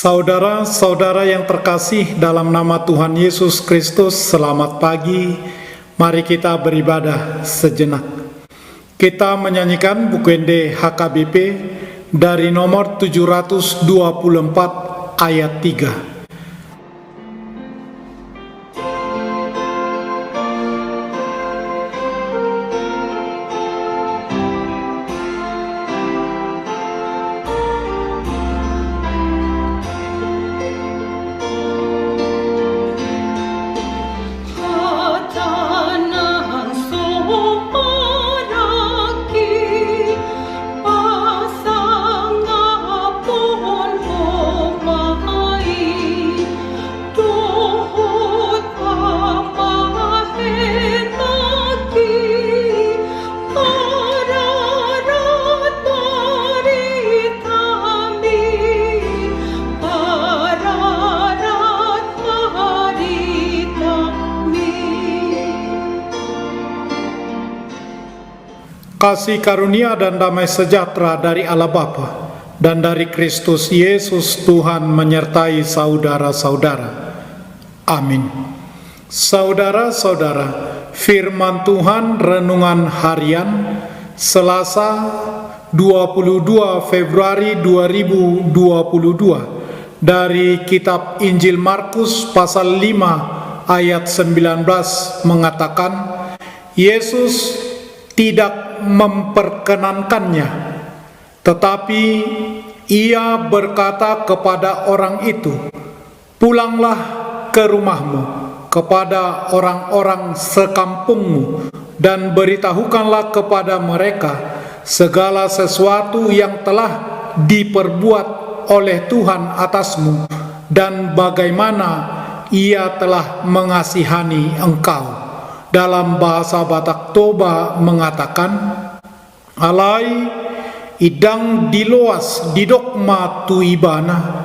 Saudara-saudara yang terkasih dalam nama Tuhan Yesus Kristus, selamat pagi. Mari kita beribadah sejenak. Kita menyanyikan Bukende HKBP dari nomor 724 ayat 3. Kasih karunia dan damai sejahtera dari Allah Bapa dan dari Kristus Yesus Tuhan menyertai saudara-saudara. Amin. Saudara-saudara, firman Tuhan renungan harian Selasa 22 Februari 2022 dari kitab Injil Markus pasal 5 ayat 19 mengatakan, Yesus tidak memperkenankannya, tetapi ia berkata kepada orang itu, "Pulanglah ke rumahmu, kepada orang-orang sekampungmu, dan beritahukanlah kepada mereka segala sesuatu yang telah diperbuat oleh Tuhan atasmu, dan bagaimana ia telah mengasihani engkau." Dalam bahasa Batak Toba mengatakan, alai idang diloas didokma tuibana,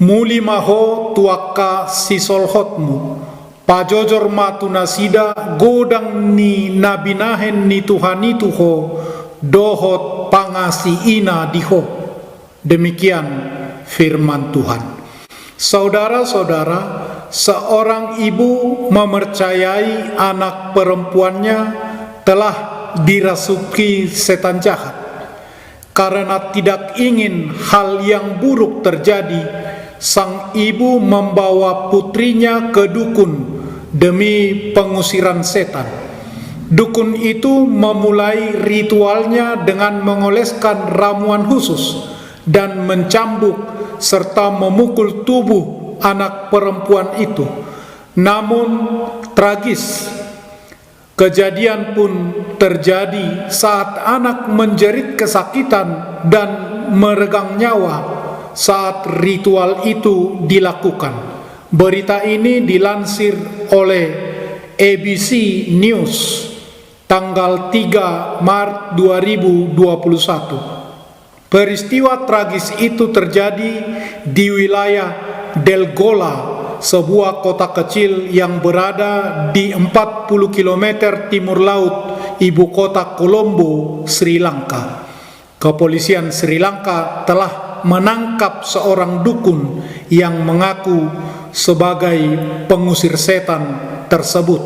muli maho tuaka sisolhotmu, pajojor matu nasida godang ni nabinahen ni Tuhan itu ho, dohot pangasi ina diho. Demikian firman Tuhan. Saudara-saudara, seorang ibu mempercayai anak perempuannya telah dirasuki setan jahat. Karena tidak ingin hal yang buruk terjadi, sang ibu membawa putrinya ke dukun demi pengusiran setan. Dukun itu memulai ritualnya dengan mengoleskan ramuan khusus dan mencambuk serta memukul tubuh anak perempuan itu. Namun tragis, kejadian pun terjadi saat anak menjerit kesakitan dan meregang nyawa saat ritual itu dilakukan. Berita ini dilansir oleh ABC News tanggal 3 Maret 2021. Peristiwa tragis itu terjadi di wilayah Del Gola, sebuah kota kecil yang berada di 40 km timur laut ibu kota Colombo, Sri Lanka. Kepolisian Sri Lanka telah menangkap seorang dukun yang mengaku sebagai pengusir setan tersebut.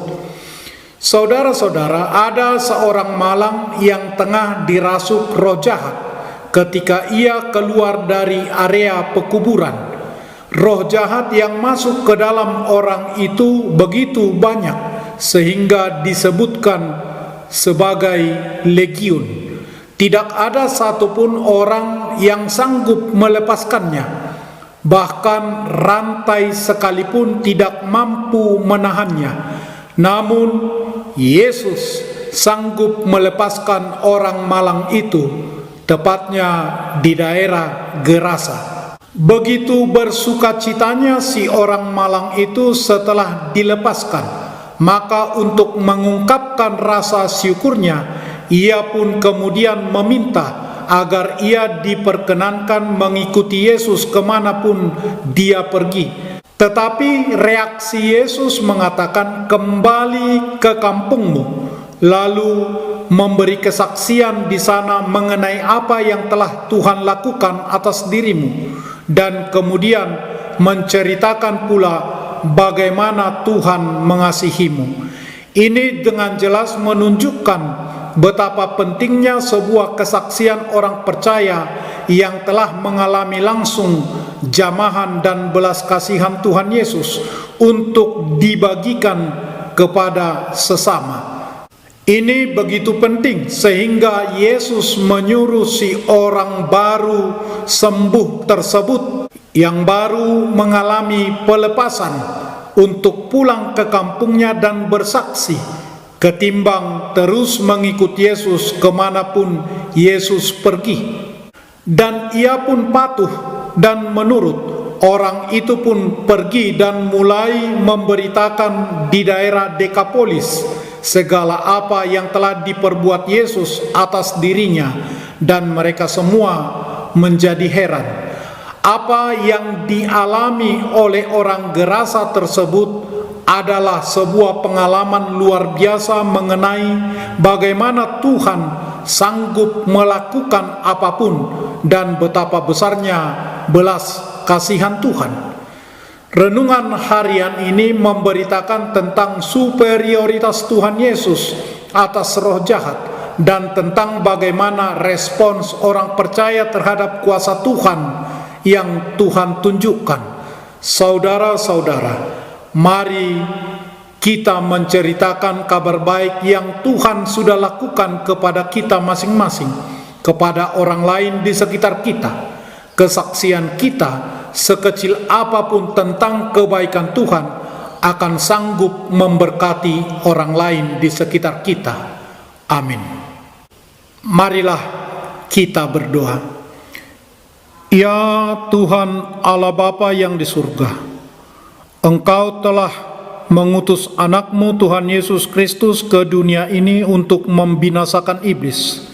Saudara-saudara, ada seorang malang yang tengah dirasuk roh jahat ketika ia keluar dari area pekuburan. Roh jahat yang masuk ke dalam orang itu begitu banyak sehingga disebutkan sebagai legiun. Tidak ada satupun orang yang sanggup melepaskannya. Bahkan rantai sekalipun tidak mampu menahannya. Namun Yesus sanggup melepaskan orang malang itu, tepatnya di daerah Gerasa. Begitu bersukacitanya si orang malang itu setelah dilepaskan, maka untuk mengungkapkan rasa syukurnya, ia pun kemudian meminta agar ia diperkenankan mengikuti Yesus kemanapun dia pergi. Tetapi reaksi Yesus mengatakan, "Kembali ke kampungmu, lalu memberi kesaksian di sana mengenai apa yang telah Tuhan lakukan atas dirimu, dan kemudian menceritakan pula bagaimana Tuhan mengasihimu. Ini dengan jelas menunjukkan betapa pentingnya sebuah kesaksian orang percaya yang telah mengalami langsung jamahan dan belas kasihan Tuhan Yesus untuk dibagikan kepada sesama. Ini begitu penting sehingga Yesus menyuruh si orang baru sembuh tersebut yang baru mengalami pelepasan untuk pulang ke kampungnya dan bersaksi, ketimbang terus mengikut Yesus kemanapun Yesus pergi. Dan ia pun patuh dan menurut. Orang itu pun pergi dan mulai memberitakan di daerah Dekapolis segala apa yang telah diperbuat Yesus atas dirinya, dan mereka semua menjadi heran. Apa yang dialami oleh orang Gerasa tersebut adalah sebuah pengalaman luar biasa mengenai bagaimana Tuhan sanggup melakukan apapun dan betapa besarnya belas kasihan Tuhan. Renungan harian ini memberitakan tentang superioritas Tuhan Yesus atas roh jahat dan tentang bagaimana respons orang percaya terhadap kuasa Tuhan yang Tuhan tunjukkan. Saudara-saudara, mari kita menceritakan kabar baik yang Tuhan sudah lakukan kepada kita masing-masing, kepada orang lain di sekitar kita. Kesaksian kita, sekecil apapun tentang kebaikan Tuhan, akan sanggup memberkati orang lain di sekitar kita. Amin. Marilah kita berdoa. Ya Tuhan Allah Bapa yang di surga, Engkau telah mengutus anakmu Tuhan Yesus Kristus ke dunia ini untuk membinasakan iblis.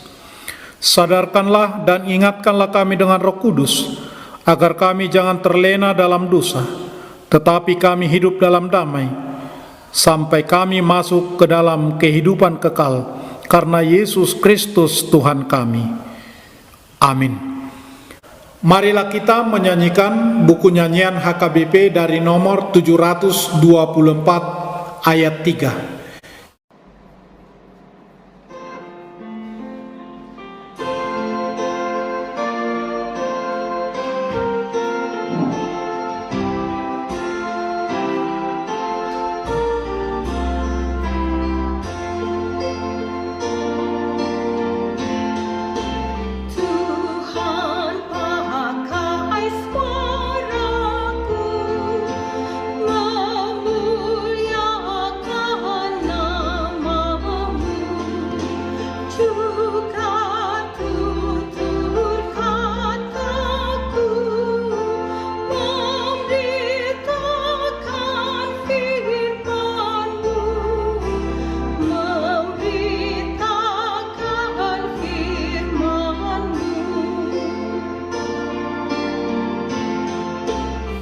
Sadarkanlah dan ingatkanlah kami dengan Roh Kudus, agar kami jangan terlena dalam dosa, tetapi kami hidup dalam damai, sampai kami masuk ke dalam kehidupan kekal, karena Yesus Kristus Tuhan kami. Amin. Marilah kita menyanyikan buku nyanyian HKBP dari nomor 724 ayat 3.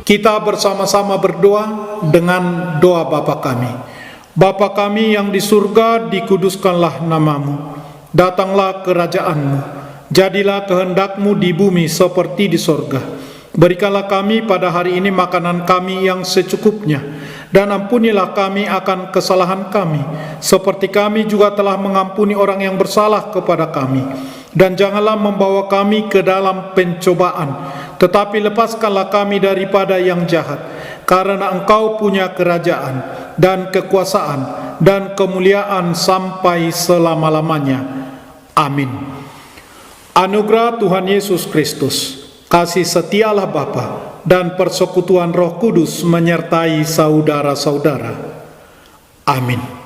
Kita bersama-sama berdoa dengan doa Bapa kami. Bapa kami yang di surga, dikuduskanlah namamu. Datanglah kerajaanmu. Jadilah kehendakmu di bumi seperti di surga. Berikanlah kami pada hari ini makanan kami yang secukupnya. Dan ampunilah kami akan kesalahan kami, seperti kami juga telah mengampuni orang yang bersalah kepada kami. Dan janganlah membawa kami ke dalam pencobaan, tetapi lepaskanlah kami daripada yang jahat, karena Engkau punya kerajaan dan kekuasaan dan kemuliaan sampai selama-lamanya. Amin. Anugerah Tuhan Yesus Kristus, kasih setialah Bapa, dan persekutuan Roh Kudus menyertai saudara-saudara. Amin.